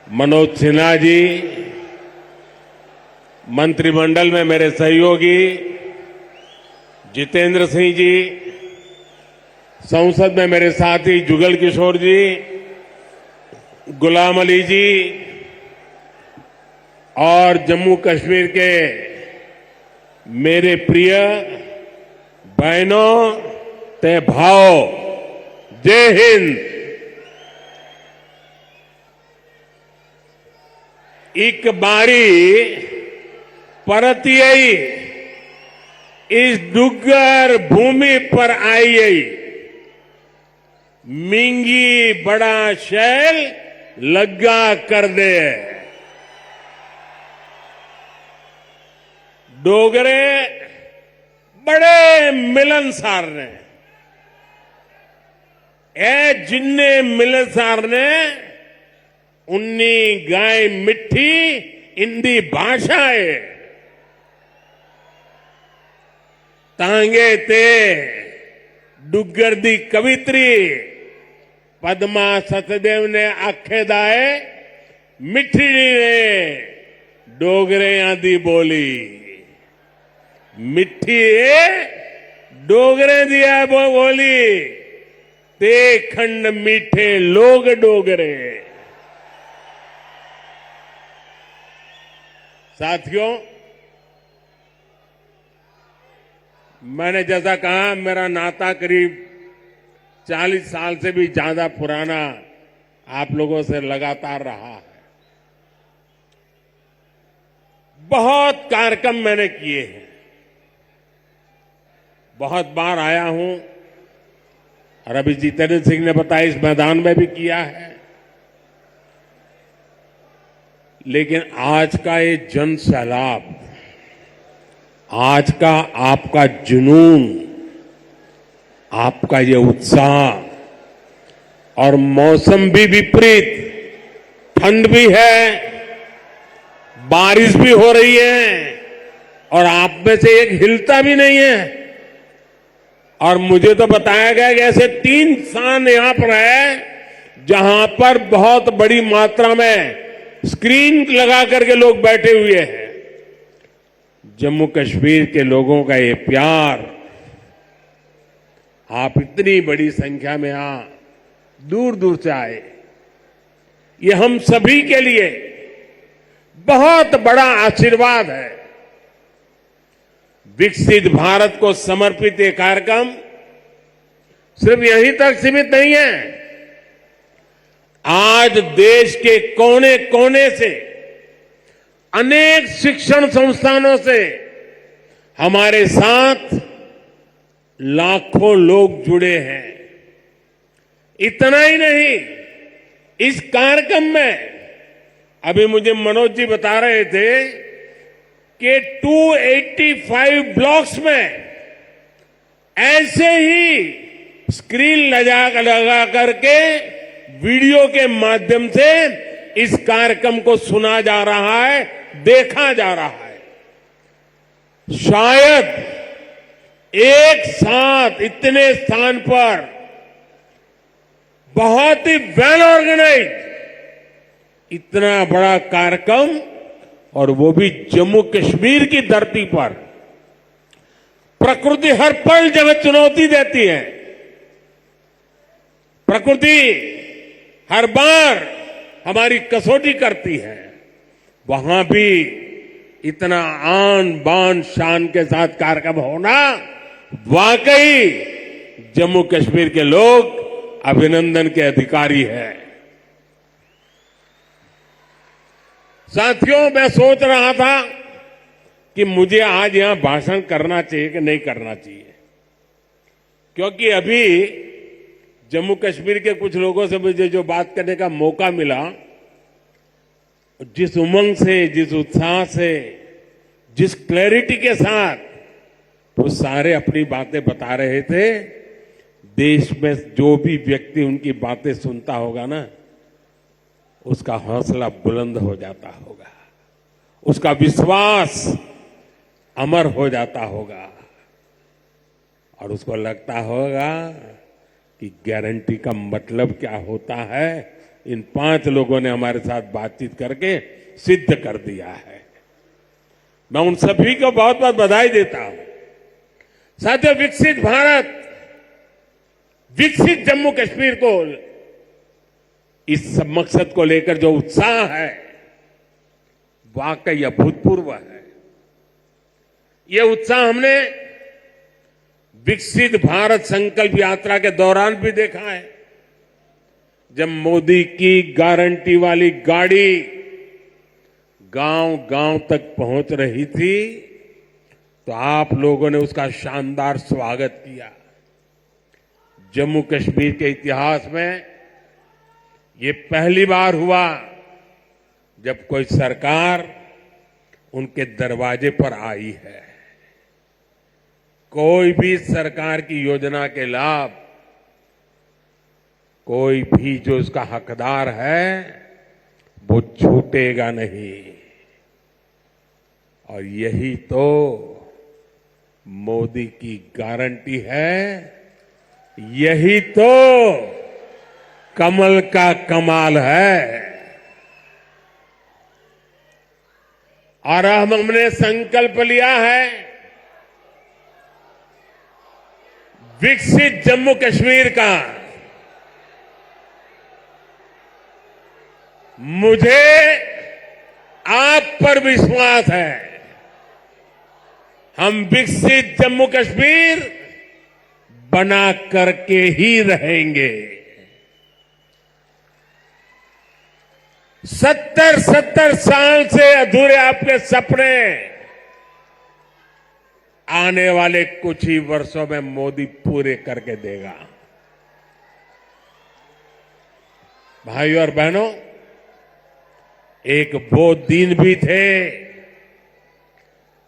मनोज सिन्हा जी, मंत्रिमंडल में मेरे सहयोगी जितेंद्र सिंह जी, संसद में मेरे साथी जुगल किशोर जी, गुलाम अली जी और जम्मू कश्मीर के मेरे प्रिय बहनों ते भाव, जय हिंद। एक बारी परतियई इस डुग्गर भूमि पर आई मिंगी बड़ा शैल लग्गा कर दे। डोगरे बड़े मिलनसार ने ए जिन्ने मिलनसार ने उन्नी गाय मिठी इंदी भाषा है तांगे ते डुग्गर दी कवित्री पद्मा सतदेव ने आखेदाए मिठी ने डोगरे दी बोली मिठी डोगरे दिया बोली ते खंड मीठे लोग डोगरे। साथियों, मैंने जैसा कहा मेरा नाता करीब 40 साल से भी ज्यादा पुराना आप लोगों से लगातार रहा है। बहुत कार्यक्रम मैंने किए हैं, बहुत बार आया हूं और अभी जितेंद्र सिंह ने बताया इस मैदान में भी किया है। लेकिन आज का ये जन सैलाब, आज का आपका जुनून, आपका ये उत्साह और मौसम भी विपरीत, ठंड भी है, बारिश भी हो रही है और आप में से एक हिलता भी नहीं है। और मुझे तो बताया गया कि ऐसे 3 स्थान यहां पर है जहां पर बहुत बड़ी मात्रा में स्क्रीन लगा करके लोग बैठे हुए हैं। जम्मू कश्मीर के लोगों का ये प्यार, आप इतनी बड़ी संख्या में यहां दूर दूर से आए, ये हम सभी के लिए बहुत बड़ा आशीर्वाद है। विकसित भारत को समर्पित ये कार्यक्रम सिर्फ यहीं तक सीमित नहीं है। आज देश के कोने कोने से, अनेक शिक्षण संस्थानों से हमारे साथ लाखों लोग जुड़े हैं। इतना ही नहीं, इस कार्यक्रम में अभी मुझे मनोज जी बता रहे थे कि 285 ब्लॉक्स में ऐसे ही स्क्रीन लगा करके वीडियो के माध्यम से इस कार्यक्रम को सुना जा रहा है, देखा जा रहा है। शायद एक साथ इतने स्थान पर बहुत ही वेल ऑर्गेनाइज इतना बड़ा कार्यक्रम, और वो भी जम्मू कश्मीर की धरती पर। प्रकृति हर पल जगह चुनौती देती है, प्रकृति हर बार हमारी कसौटी करती है। वहां भी इतना आन बान शान के साथ कार्यक्रम होना, वाकई जम्मू कश्मीर के लोग अभिनंदन के अधिकारी हैं। साथियों, मैं सोच रहा था कि मुझे आज यहां भाषण करना चाहिए कि नहीं करना चाहिए, क्योंकि अभी जम्मू कश्मीर के कुछ लोगों से मुझे जो बात करने का मौका मिला, जिस उमंग से, जिस उत्साह से, जिस क्लैरिटी के साथ वो सारे अपनी बातें बता रहे थे, देश में जो भी व्यक्ति उनकी बातें सुनता होगा ना, उसका हौसला बुलंद हो जाता होगा, उसका विश्वास अमर हो जाता होगा और उसको लगता होगा कि गारंटी का मतलब क्या होता है इन 5 लोगों ने हमारे साथ बातचीत करके सिद्ध कर दिया है। मैं उन सभी को बहुत बहुत बधाई देता हूं। साथियों, विकसित भारत, विकसित जम्मू कश्मीर को, इस मकसद को लेकर जो उत्साह है वाकई अभूतपूर्व है। यह उत्साह हमने विकसित भारत संकल्प यात्रा के दौरान भी देखा है। जब मोदी की गारंटी वाली गाड़ी गांव-गांव तक पहुंच रही थी तो आप लोगों ने उसका शानदार स्वागत किया। जम्मू कश्मीर के इतिहास में ये पहली बार हुआ जब कोई सरकार उनके दरवाजे पर आई है। कोई भी सरकार की योजना के लाभ, कोई भी जो उसका हकदार है वो छूटेगा नहीं। और यही तो मोदी की गारंटी है, यही तो कमल का कमाल है। और अब हमने संकल्प लिया है विकसित जम्मू कश्मीर का। मुझे आप पर विश्वास है, हम विकसित जम्मू कश्मीर बना करके ही रहेंगे। 70 साल से अधूरे आपके सपने आने वाले कुछ ही वर्षों में मोदी पूरे करके देगा। भाइयों और बहनों, एक वो दिन भी थे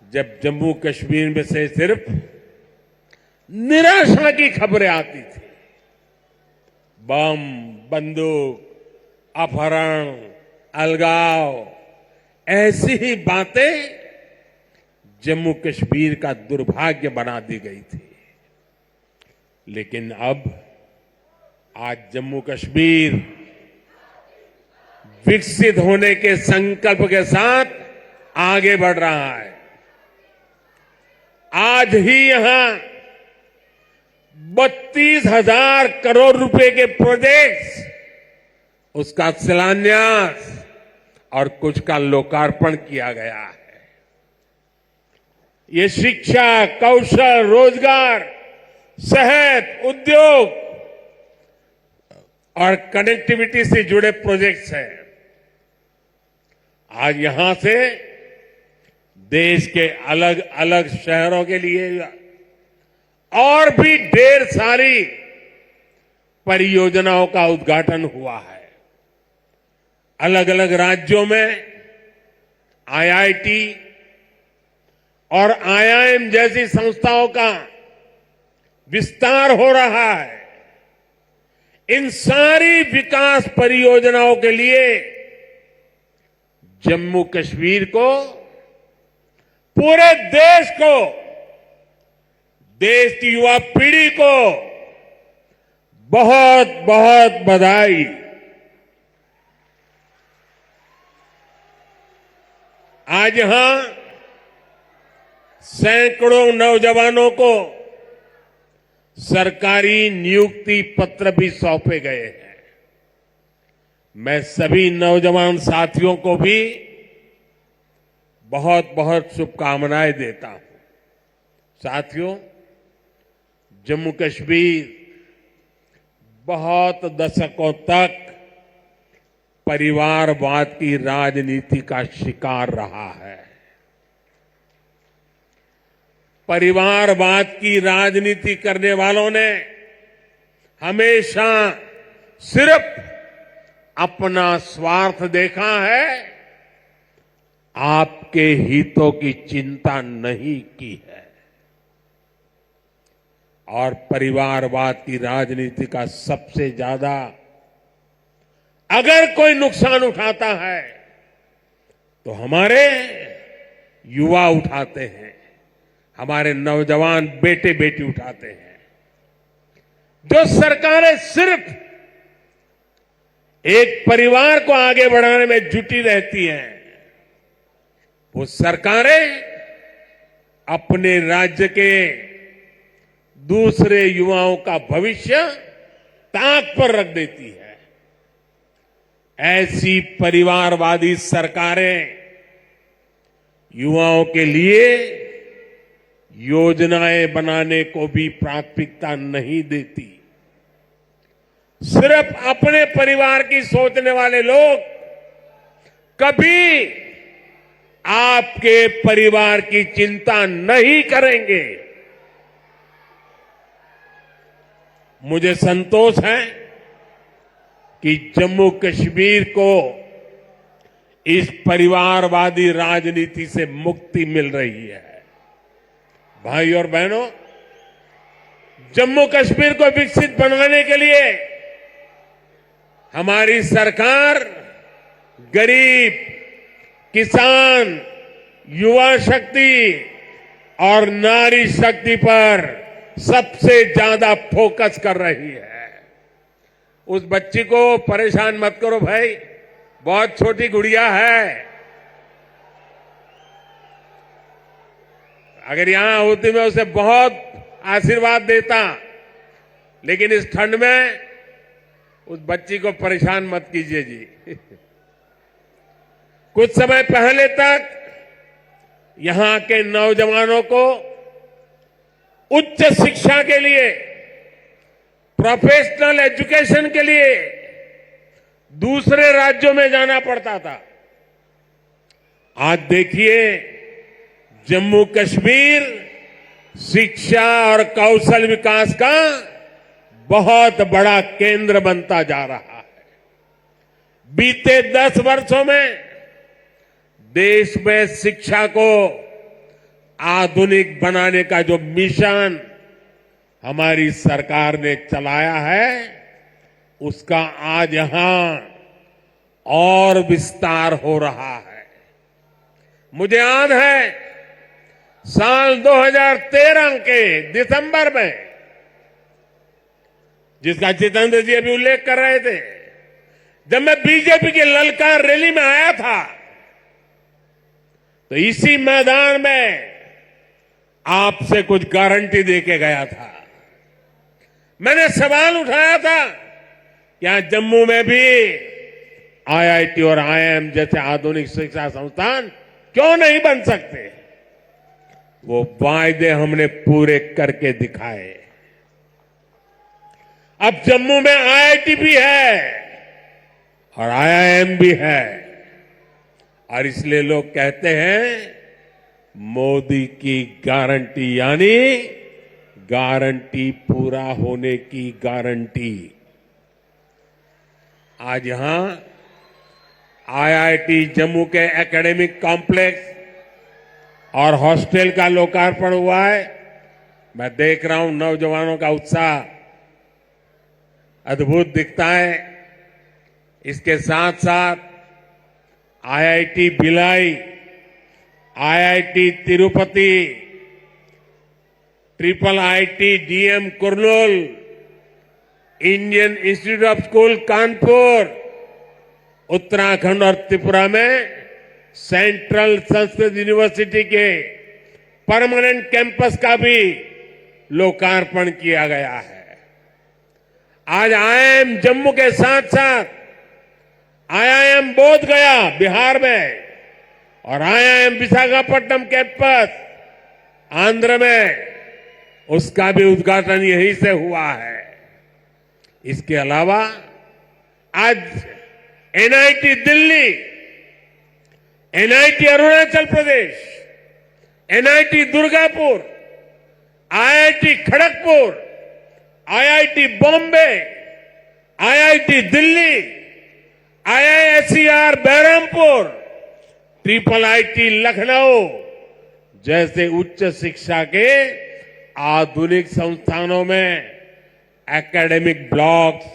जब जम्मू कश्मीर में से सिर्फ निराशा की खबरें आती थी। बम, बंदूक, अपहरण, अलगाव, ऐसी ही बातें जम्मू कश्मीर का दुर्भाग्य बना दी गई थी। लेकिन अब आज जम्मू कश्मीर विकसित होने के संकल्प के साथ आगे बढ़ रहा है। आज ही यहां 32,000 करोड़ रुपए के प्रोजेक्ट्स, उसका शिलान्यास और कुछ का लोकार्पण किया गया है। ये शिक्षा, कौशल, रोजगार, सेहत, उद्योग और कनेक्टिविटी से जुड़े प्रोजेक्ट्स हैं। आज यहां से देश के अलग अलग शहरों के लिए और भी ढेर सारी परियोजनाओं का उद्घाटन हुआ है। अलग अलग राज्यों में आईआईटी और आईआईएम जैसी संस्थाओं का विस्तार हो रहा है। इन सारी विकास परियोजनाओं के लिए जम्मू कश्मीर को, पूरे देश को, देश की युवा पीढ़ी को बहुत बहुत बधाई। आज यहां सैकड़ों नौजवानों को सरकारी नियुक्ति पत्र भी सौंपे गए हैं। मैं सभी नौजवान साथियों को भी बहुत बहुत शुभकामनाएं देता हूं। साथियों, जम्मू कश्मीर बहुत दशकों तक परिवारवाद की राजनीति का शिकार रहा है। परिवारवाद की राजनीति करने वालों ने हमेशा सिर्फ अपना स्वार्थ देखा है, आपके हितों की चिंता नहीं की है। और परिवारवाद की राजनीति का सबसे ज्यादा अगर कोई नुकसान उठाता है तो हमारे युवा उठाते हैं, हमारे नौजवान बेटे बेटी उठाते हैं। जो सरकारें सिर्फ एक परिवार को आगे बढ़ाने में जुटी रहती हैं, वो सरकारें अपने राज्य के दूसरे युवाओं का भविष्य ताक पर रख देती है। ऐसी परिवारवादी सरकारें युवाओं के लिए योजनाएं बनाने को भी प्राथमिकता नहीं देती। सिर्फ अपने परिवार की सोचने वाले लोग कभी आपके परिवार की चिंता नहीं करेंगे। मुझे संतोष है कि जम्मू कश्मीर को इस परिवारवादी राजनीति से मुक्ति मिल रही है। भाई और बहनों, जम्मू कश्मीर को विकसित बनाने के लिए हमारी सरकार गरीब, किसान, युवा शक्ति और नारी शक्ति पर सबसे ज्यादा फोकस कर रही है। उस बच्ची को परेशान मत करो भाई, बहुत छोटी गुड़िया है। अगर यहां होती मैं उसे बहुत आशीर्वाद देता, लेकिन इस ठंड में उस बच्ची को परेशान मत कीजिए जी। कुछ समय पहले तक यहां के नौजवानों को उच्च शिक्षा के लिए, प्रोफेशनल एजुकेशन के लिए दूसरे राज्यों में जाना पड़ता था। आज देखिए, जम्मू कश्मीर शिक्षा और कौशल विकास का बहुत बड़ा केंद्र बनता जा रहा है। बीते 10 वर्षों में देश में शिक्षा को आधुनिक बनाने का जो मिशन हमारी सरकार ने चलाया है, उसका आज यहां और विस्तार हो रहा है। मुझे याद है साल 2013 के दिसंबर में, जिसका जितेंद्र जी अभी उल्लेख कर रहे थे, जब मैं बीजेपी की ललकार रैली में आया था, तो इसी मैदान में आपसे कुछ गारंटी देके गया था। मैंने सवाल उठाया था, क्या जम्मू में भी आईआईटी और आईआईएम जैसे आधुनिक शिक्षा संस्थान क्यों नहीं बन सकते? वो वायदे हमने पूरे करके दिखाए। अब जम्मू में आईआईटी भी है और आईआईएम भी है, और इसलिए लोग कहते हैं मोदी की गारंटी, यानी गारंटी पूरा होने की गारंटी। आज यहां आईआईटी जम्मू के एकेडमिक कॉम्प्लेक्स और हॉस्टल का लोकार्पण हुआ है। मैं देख रहा हूं नौजवानों का उत्साह अद्भुत दिखता है। इसके साथ साथ IIT Bhilai, IIT Tirupati, triple IT DM Kurnool, Indian institute of school Kanpur, Uttarakhand और त्रिपुरा में सेंट्रल संस्कृत यूनिवर्सिटी के परमानेंट कैंपस का भी लोकार्पण किया गया है। आज आईआईएम जम्मू के साथ साथ आईआईएम बोध गया बिहार में और आईआईएम विशाखापट्टनम कैंपस आंध्र में, उसका भी उद्घाटन यहीं से हुआ है। इसके अलावा आज NIT Delhi, NIT Arunachal Pradesh, NIT Durgapur, IIT Kharagpur, IIT Bombay, IIT Delhi, IISER Berhampur, triple IT Lucknow जैसे उच्च शिक्षा के आधुनिक संस्थानों में academic blocks,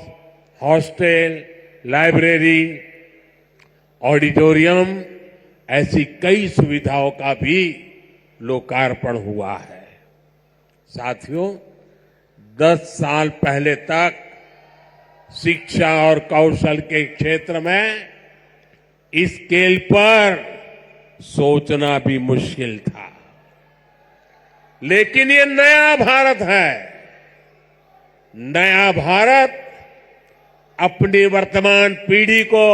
hostel, library, auditorium, ऐसी कई सुविधाओं का भी लोकार्पण हुआ है। साथियों, 10 साल पहले तक शिक्षा और कौशल के क्षेत्र में इस स्केल पर सोचना भी मुश्किल था। लेकिन ये नया भारत है। नया भारत अपनी वर्तमान पीढ़ी को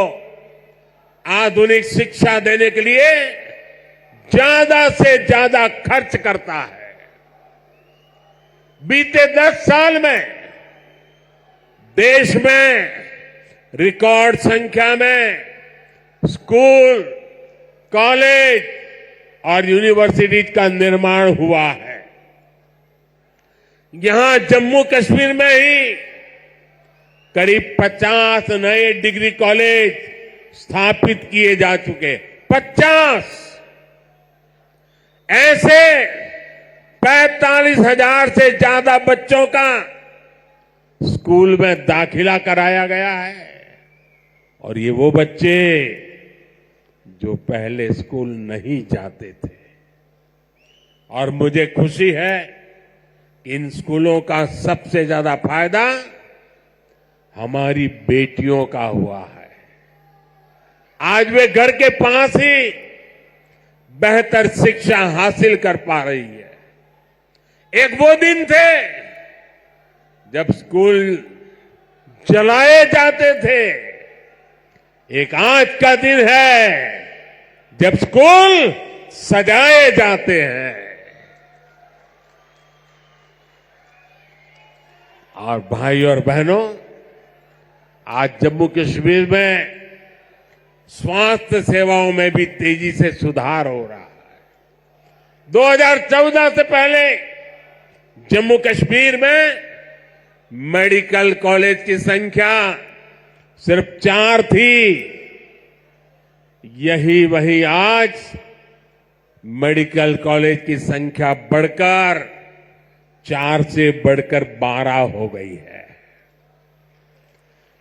आधुनिक शिक्षा देने के लिए ज्यादा से ज्यादा खर्च करता है। बीते 10 साल में देश में रिकॉर्ड संख्या में स्कूल, कॉलेज और यूनिवर्सिटीज का निर्माण हुआ है। यहां जम्मू कश्मीर में ही करीब 50 नए डिग्री कॉलेज स्थापित किए जा चुके। 50 ऐसे 45,000 से ज्यादा बच्चों का स्कूल में दाखिला कराया गया है। और ये वो बच्चे जो पहले स्कूल नहीं जाते थे। और मुझे खुशी है कि इन स्कूलों का सबसे ज्यादा फायदा हमारी बेटियों का हुआ है। आज वे घर के पास ही बेहतर शिक्षा हासिल कर पा रही है। एक वो दिन थे जब स्कूल जलाए जाते थे। एक आज का दिन है जब स्कूल सजाए जाते हैं। और भाई और बहनों, आज जम्मू कश्मीर में स्वास्थ्य सेवाओं में भी तेजी से सुधार हो रहा है। 2014 से पहले जम्मू कश्मीर में मेडिकल कॉलेज की संख्या सिर्फ 4 थी। यही वही आज मेडिकल कॉलेज की संख्या बढ़कर 4 से बढ़कर 12 हो गई है।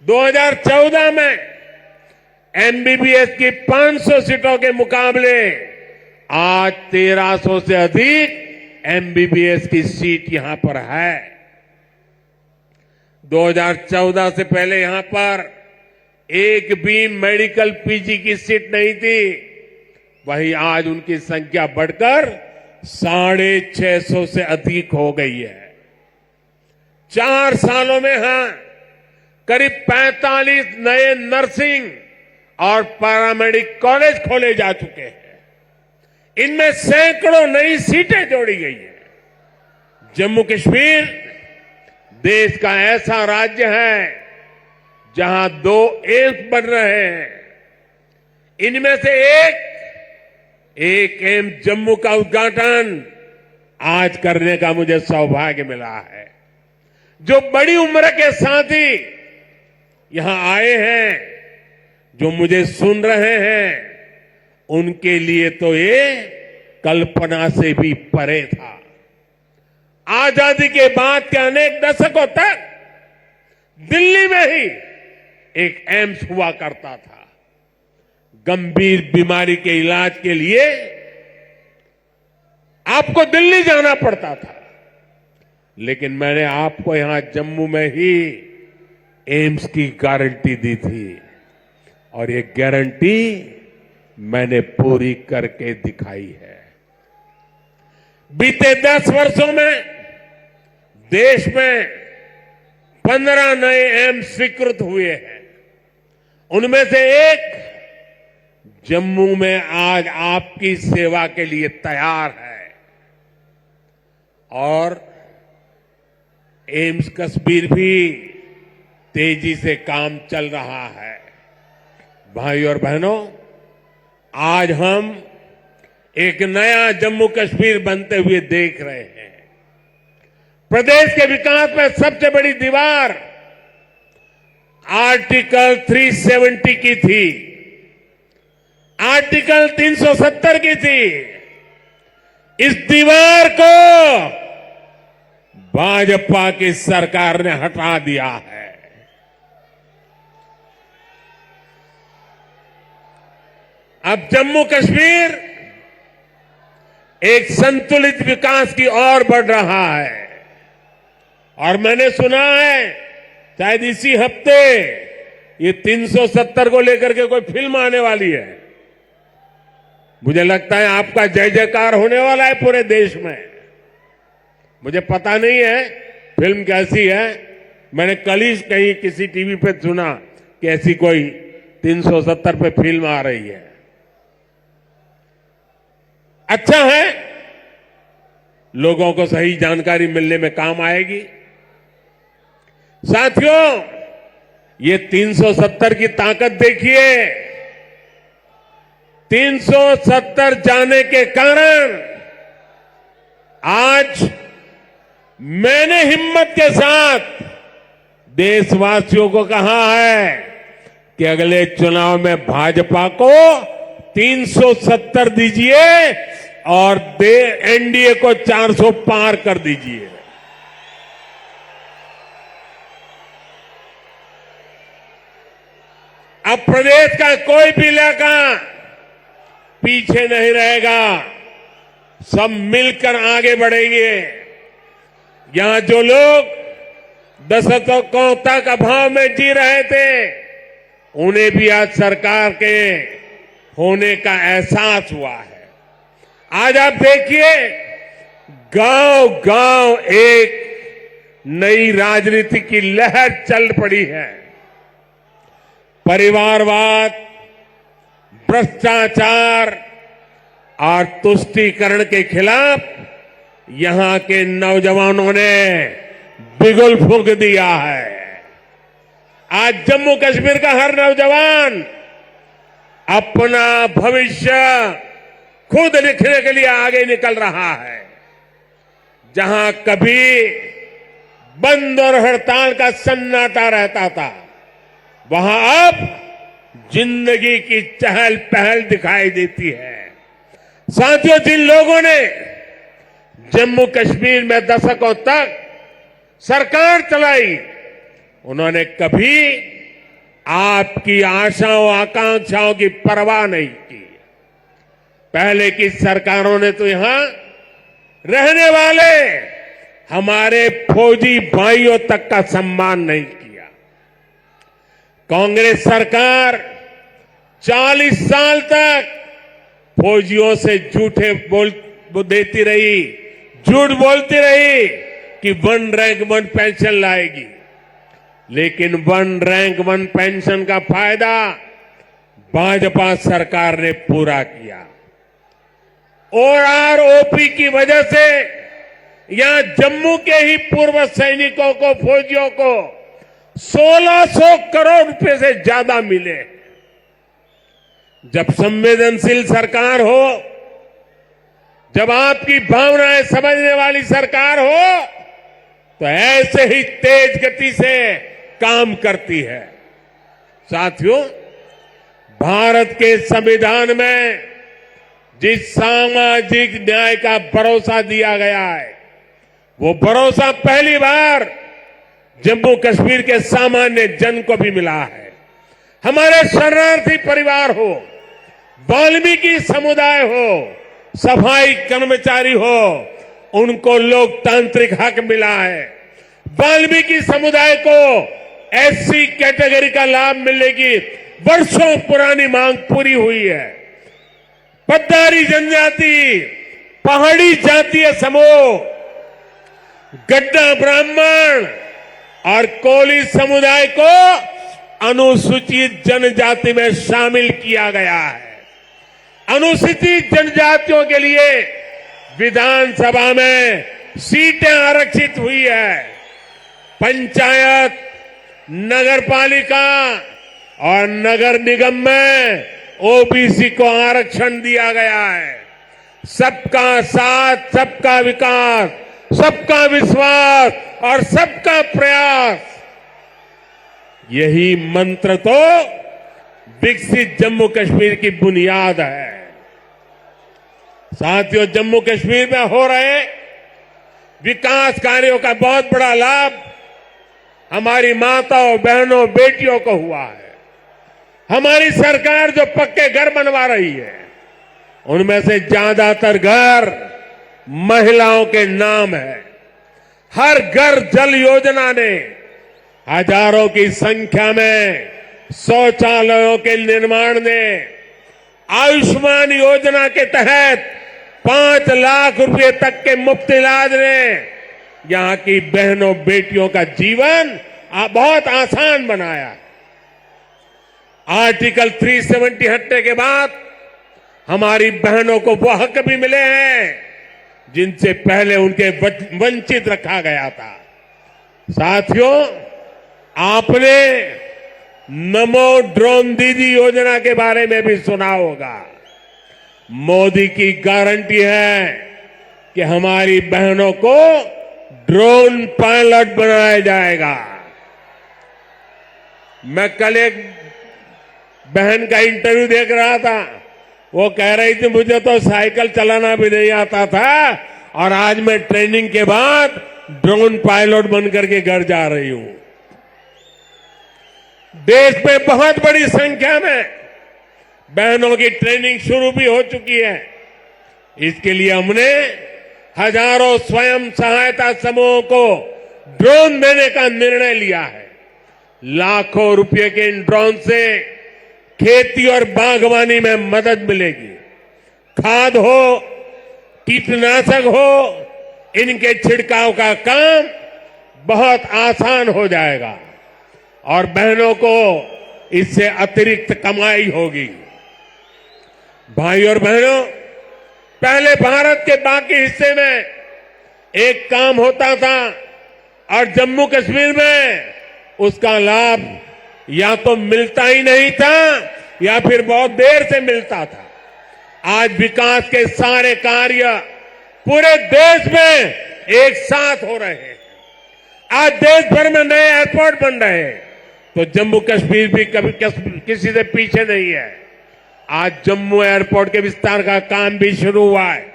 2014 में एमबीबीएस की 500 सीटों के मुकाबले आज 1300 से अधिक एमबीबीएस की सीट यहां पर है। 2014 से पहले यहां पर एक भी मेडिकल पीजी की सीट नहीं थी। वहीं आज उनकी संख्या बढ़कर 650 से अधिक हो गई है। 4 सालों में करीब 45 नए नर्सिंग और पैरामेडिक कॉलेज खोले जा चुके हैं। इनमें सैकड़ों नई सीटें जोड़ी गई हैं। जम्मू कश्मीर देश का ऐसा राज्य है जहां 2 एम्स बन रहे हैं। इनमें से एक एम्स जम्मू का उद्घाटन आज करने का मुझे सौभाग्य मिला है। जो बड़ी उम्र के साथी यहां आए हैं, जो मुझे सुन रहे हैं, उनके लिए तो ये कल्पना से भी परे था। आजादी के बाद के अनेक दशकों तक दिल्ली में ही एक एम्स हुआ करता था। गंभीर बीमारी के इलाज के लिए आपको दिल्ली जाना पड़ता था। लेकिन मैंने आपको यहां जम्मू में ही एम्स की गारंटी दी थी और ये गारंटी मैंने पूरी करके दिखाई है। बीते 10 वर्षों में देश में 15 नए एम्स स्वीकृत हुए हैं। उनमें से एक जम्मू में आज आपकी सेवा के लिए तैयार है। और एम्स कश्मीर भी तेजी से काम चल रहा है। भाई और बहनों, आज हम एक नया जम्मू कश्मीर बनते हुए देख रहे हैं। प्रदेश के विकास में सबसे बड़ी दीवार आर्टिकल 370 की थी, आर्टिकल 370 की थी। इस दीवार को भाजपा की सरकार ने हटा दिया है। अब जम्मू कश्मीर एक संतुलित विकास की ओर बढ़ रहा है। और मैंने सुना है शायद इसी हफ्ते ये 370 को लेकर के कोई फिल्म आने वाली है। मुझे लगता है आपका जय जयकार होने वाला है पूरे देश में। मुझे पता नहीं है फिल्म कैसी है, मैंने कल ही कहीं किसी टीवी पे सुना कि ऐसी कोई 370 पे फिल्म आ रही है। अच्छा है, लोगों को सही जानकारी मिलने में काम आएगी। साथियों, ये 370 की ताकत देखिए। 370 जाने के कारण आज मैंने हिम्मत के साथ देशवासियों को कहा है कि अगले चुनाव में भाजपा को 370 दीजिए और एनडीए को 400 पार कर दीजिए। अब प्रदेश का कोई भी इलाका पीछे नहीं रहेगा, सब मिलकर आगे बढ़ेंगे। यहां जो लोग दशकों तक अभाव में जी रहे थे, उन्हें भी आज सरकार के होने का एहसास हुआ है। आज आप देखिए, गांव गांव एक नई राजनीति की लहर चल पड़ी है। परिवारवाद, भ्रष्टाचार और तुष्टीकरण के खिलाफ यहां के नौजवानों ने बिगुल फूंक दिया है। आज जम्मू कश्मीर का हर नौजवान अपना भविष्य खुद लिखने के लिए आगे निकल रहा है। जहां कभी बंद और हड़ताल का सन्नाटा रहता था, वहां अब जिंदगी की चहल पहल दिखाई देती है। साथियों, जिन लोगों ने जम्मू कश्मीर में दशकों तक सरकार चलाई, उन्होंने कभी आपकी आशाओं आकांक्षाओं की परवाह नहीं की। पहले की सरकारों ने तो यहां रहने वाले हमारे फौजी भाइयों तक का सम्मान नहीं किया। कांग्रेस सरकार 40 साल तक फौजियों से झूठे देती रही, झूठ बोलती रही कि 1 रैंक 1 पेंशन लाएगी, लेकिन 1 रैंक 1 पेंशन का फायदा भाजपा सरकार ने पूरा किया। ओआरओपी की वजह से यहां जम्मू के ही पूर्व सैनिकों को, फौजियों को 1600 करोड़ रुपए से ज्यादा मिले। जब संवेदनशील सरकार हो, जब आपकी भावनाएं समझने वाली सरकार हो, तो ऐसे ही तेज गति से काम करती है। साथियों, भारत के संविधान में जिस सामाजिक न्याय का भरोसा दिया गया है, वो भरोसा पहली बार जम्मू कश्मीर के सामान्य जन को भी मिला है। हमारे शरणार्थी परिवार हो, वाल्मीकि समुदाय हो, सफाई कर्मचारी हो, उनको लोकतांत्रिक हक मिला है। वाल्मीकि समुदाय को एससी कैटेगरी का लाभ मिलने की वर्षों पुरानी मांग पूरी हुई है। पद्दारी जनजाति, पहाड़ी जातीय समूह, गड्ढा ब्राह्मण और कोली समुदाय को अनुसूचित जनजाति में शामिल किया गया है। अनुसूचित जनजातियों के लिए विधानसभा में सीटें आरक्षित हुई है। पंचायत, नगर पालिका और नगर निगम में ओबीसी को आरक्षण दिया गया है। सबका साथ, सबका विकास, सबका विश्वास और सबका प्रयास, यही मंत्र तो विकसित जम्मू कश्मीर की बुनियाद है। साथियों, जम्मू कश्मीर में हो रहे विकास कार्यों का बहुत बड़ा लाभ हमारी माताओं, बहनों, बेटियों को हुआ है। हमारी सरकार जो पक्के घर बनवा रही है, उनमें से ज्यादातर घर महिलाओं के नाम है। हर घर जल योजना ने हजारों की संख्या में शौचालयों के निर्माण ने, आयुष्मान योजना के तहत 5 लाख रुपए तक के मुफ्त इलाज ने यहां की बहनों बेटियों का जीवन बहुत आसान बनाया। आर्टिकल 370 हटने के बाद हमारी बहनों को वो हक भी मिले हैं जिनसे पहले उनके वंचित रखा गया था। साथियों, आपने नमो ड्रोन दीदी योजना के बारे में भी सुना होगा। मोदी की गारंटी है कि हमारी बहनों को ड्रोन पायलट बनाया जाएगा। मैं कल एक बहन का इंटरव्यू देख रहा था, वो कह रही थी मुझे तो साइकिल चलाना भी नहीं आता था और आज मैं ट्रेनिंग के बाद ड्रोन पायलट बनकर के घर जा रही हूं। देश में बहुत बड़ी संख्या में बहनों की ट्रेनिंग शुरू भी हो चुकी है। इसके लिए हमने हजारों स्वयं सहायता समूहों को ड्रोन देने का निर्णय लिया है। लाखों रुपए के इन ड्रोन से खेती और बागवानी में मदद मिलेगी। खाद हो, कीटनाशक हो, इनके छिड़काव का काम बहुत आसान हो जाएगा और बहनों को इससे अतिरिक्त कमाई होगी। भाई और बहनों, पहले भारत के बाकी हिस्से में एक काम होता था और जम्मू कश्मीर में उसका लाभ या तो मिलता ही नहीं था या फिर बहुत देर से मिलता था। आज विकास के सारे कार्य पूरे देश में एक साथ हो रहे हैं। आज देश भर में नए एयरपोर्ट बन रहे हैं, तो जम्मू कश्मीर भी कभी किसी से पीछे नहीं है। आज जम्मू एयरपोर्ट के विस्तार का काम भी शुरू हुआ है।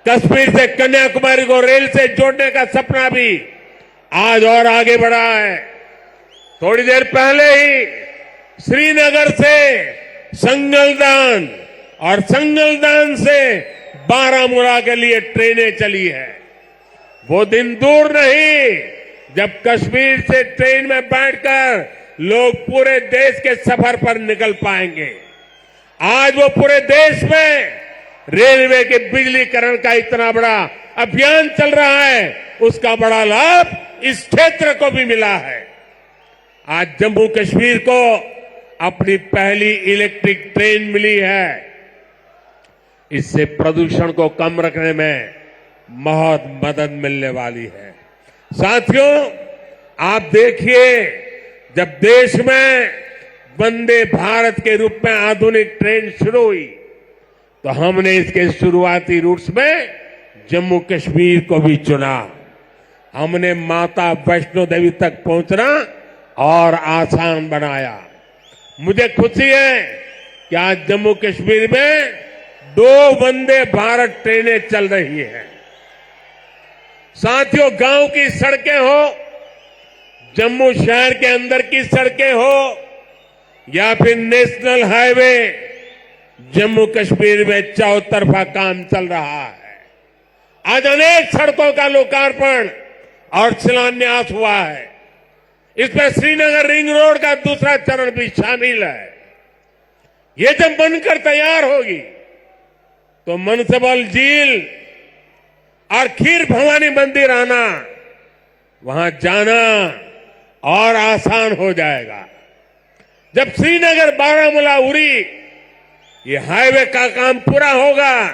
कश्मीर से कन्याकुमारी को रेल से जोड़ने का सपना भी आज और आगे बढ़ा है। थोड़ी देर पहले ही श्रीनगर से संगलदान और संगलदान से बारामूला के लिए ट्रेनें चली है। वो दिन दूर नहीं जब कश्मीर से ट्रेन में बैठकर लोग पूरे देश के सफर पर निकल पाएंगे। आज वो पूरे देश में रेलवे के बिजलीकरण का इतना बड़ा अभियान चल रहा है, उसका बड़ा लाभ इस क्षेत्र को भी मिला है। आज जम्मू कश्मीर को अपनी पहली इलेक्ट्रिक ट्रेन मिली है। इससे प्रदूषण को कम रखने में बहुत मदद मिलने वाली है। साथियों, आप देखिए, जब देश में वंदे भारत के रूप में आधुनिक ट्रेन शुरू हुई तो हमने इसके शुरुआती रूट्स में जम्मू कश्मीर को भी चुना। हमने माता वैष्णो देवी तक पहुंचना और आसान बनाया। मुझे खुशी है कि आज जम्मू कश्मीर में 2 वंदे भारत ट्रेनें चल रही हैं। साथियों, गांव की सड़कें हो, जम्मू शहर के अंदर की सड़कें हो या फिर नेशनल हाईवे, जम्मू कश्मीर में चौतरफा काम चल रहा है। आज अनेक सड़कों का लोकार्पण और शिलान्यास हुआ है। इसमें श्रीनगर रिंग रोड का दूसरा चरण भी शामिल है। ये जब बनकर तैयार होगी तो मनसबल झील और खीर भवानी मंदिर आना, वहां जाना और आसान हो जाएगा। जब श्रीनगर बारामूला उरी ये हाईवे का काम पूरा होगा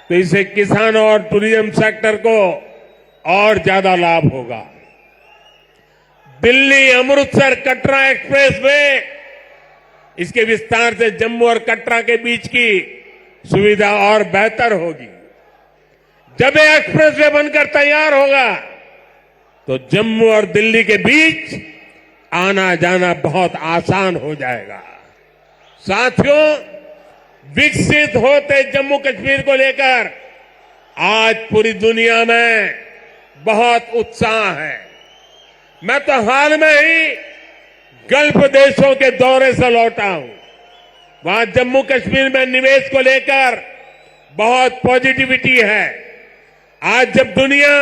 तो इससे किसानों और टूरिज्म सेक्टर को और ज्यादा लाभ होगा। दिल्ली अमृतसर कटरा एक्सप्रेस वे, इसके विस्तार से जम्मू और कटरा के बीच की सुविधा और बेहतर होगी। जब ये एक्सप्रेस वे बनकर तैयार होगा तो जम्मू और दिल्ली के बीच आना जाना बहुत आसान हो जाएगा। साथियों, विकसित होते जम्मू कश्मीर को लेकर आज पूरी दुनिया में बहुत उत्साह है। मैं तो हाल में ही गल्फ देशों के दौरे से लौटा हूं। वहां जम्मू कश्मीर में निवेश को लेकर बहुत पॉजिटिविटी है। आज जब दुनिया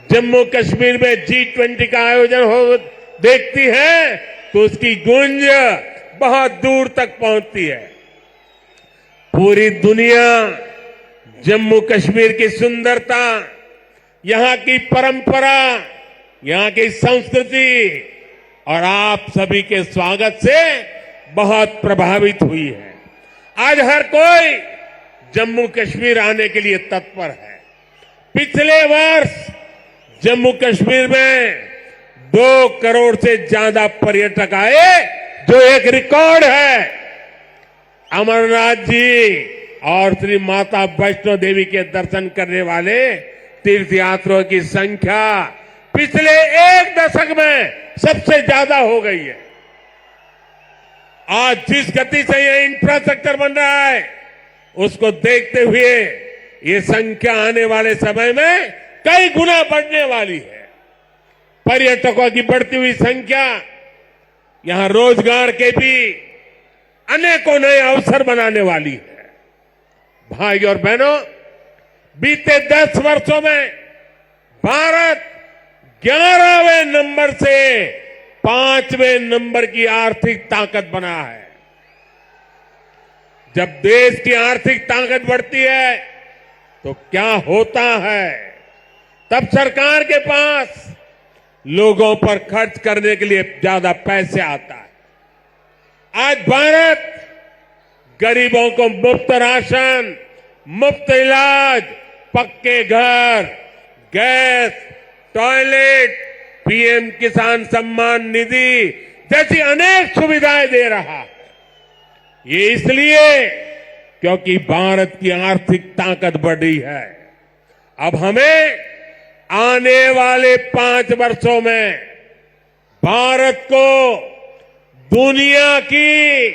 जम्मू कश्मीर में G20 का आयोजन हो देखती है तो उसकी गूंज बहुत दूर तक पहुंचती है। पूरी दुनिया जम्मू कश्मीर की सुंदरता, यहां की परंपरा, यहां की संस्कृति और आप सभी के स्वागत से बहुत प्रभावित हुई है। आज हर कोई जम्मू कश्मीर आने के लिए तत्पर है। पिछले वर्ष जम्मू कश्मीर में 2 करोड़ से ज्यादा पर्यटक आए, जो एक रिकॉर्ड है। अमरनाथ जी और श्री माता वैष्णो देवी के दर्शन करने वाले तीर्थयात्रियों की संख्या पिछले 1 दशक में सबसे ज्यादा हो गई है। आज जिस गति से यह इंफ्रास्ट्रक्चर बन रहा है, उसको देखते हुए ये संख्या आने वाले समय में कई गुना बढ़ने वाली है। पर्यटकों की बढ़ती हुई संख्या यहां रोजगार के भी अनेकों नए अवसर बनाने वाली है। भाई और बहनों, बीते 10 वर्षों में भारत 11वें नंबर से 5वें नंबर की आर्थिक ताकत बना है। जब देश की आर्थिक ताकत बढ़ती है तो क्या होता है, तब सरकार के पास लोगों पर खर्च करने के लिए ज्यादा पैसे आता है। आज भारत गरीबों को मुफ्त राशन, मुफ्त इलाज, पक्के घर, गैस, टॉयलेट, पीएम किसान सम्मान निधि जैसी अनेक सुविधाएं दे रहा है। ये इसलिए क्योंकि भारत की आर्थिक ताकत बढ़ी है। अब हमें आने वाले 5 वर्षों में भारत को दुनिया की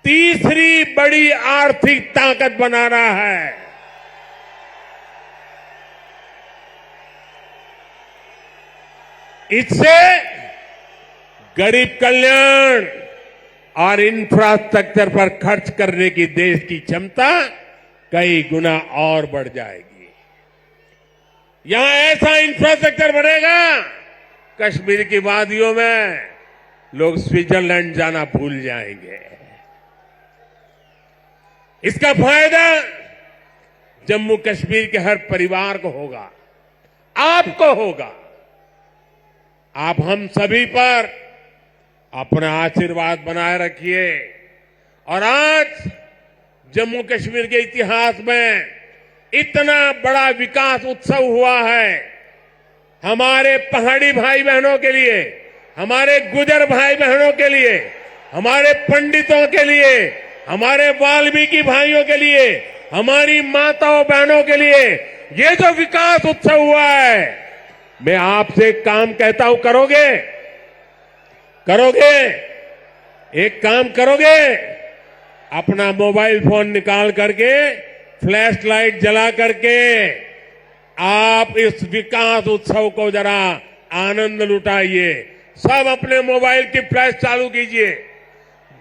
तीसरी बड़ी आर्थिक ताकत बनाना है। इससे गरीब कल्याण और इंफ्रास्ट्रक्चर पर खर्च करने की देश की क्षमता कई गुना और बढ़ जाएगी। यहां ऐसा इंफ्रास्ट्रक्चर बनेगा, कश्मीर की वादियों में लोग स्विट्जरलैंड जाना भूल जाएंगे। इसका फायदा जम्मू कश्मीर के हर परिवार को होगा, आपको होगा। आप हम सभी पर अपना आशीर्वाद बनाए रखिए। और आज जम्मू कश्मीर के इतिहास में इतना बड़ा विकास उत्सव हुआ है। हमारे पहाड़ी भाई बहनों के लिए, हमारे गुजर भाई बहनों के लिए, हमारे पंडितों के लिए, हमारे वाल्मीकि भाइयों के लिए, हमारी माताओं बहनों के लिए ये जो विकास उत्सव हुआ है, मैं आपसे एक काम कहता हूं, करोगे? करोगे? एक काम करोगे? अपना मोबाइल फोन निकाल करके, फ्लैश लाइट जला करके आप इस विकास उत्सव को जरा आनंद लुटाइए। सब अपने मोबाइल की फ्लैश चालू कीजिए।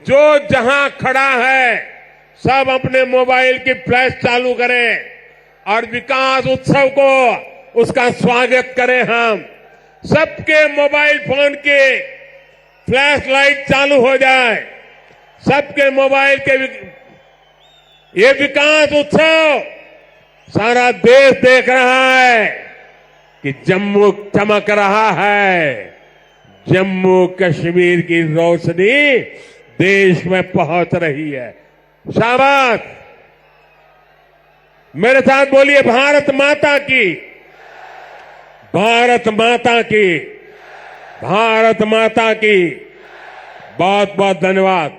जो जहां खड़ा है सब अपने मोबाइल की फ्लैश चालू करें और विकास उत्सव को, उसका स्वागत करें। हम सबके मोबाइल फोन के फ्लैश लाइट चालू हो जाए, सबके मोबाइल के ये विकास उत्सव सारा देश देख रहा है कि जम्मू चमक रहा है। जम्मू कश्मीर की रोशनी देश में पहुंच रही है। शाबाश! मेरे साथ बोलिए, भारत माता की, भारत माता की, भारत माता की। बहुत बहुत धन्यवाद।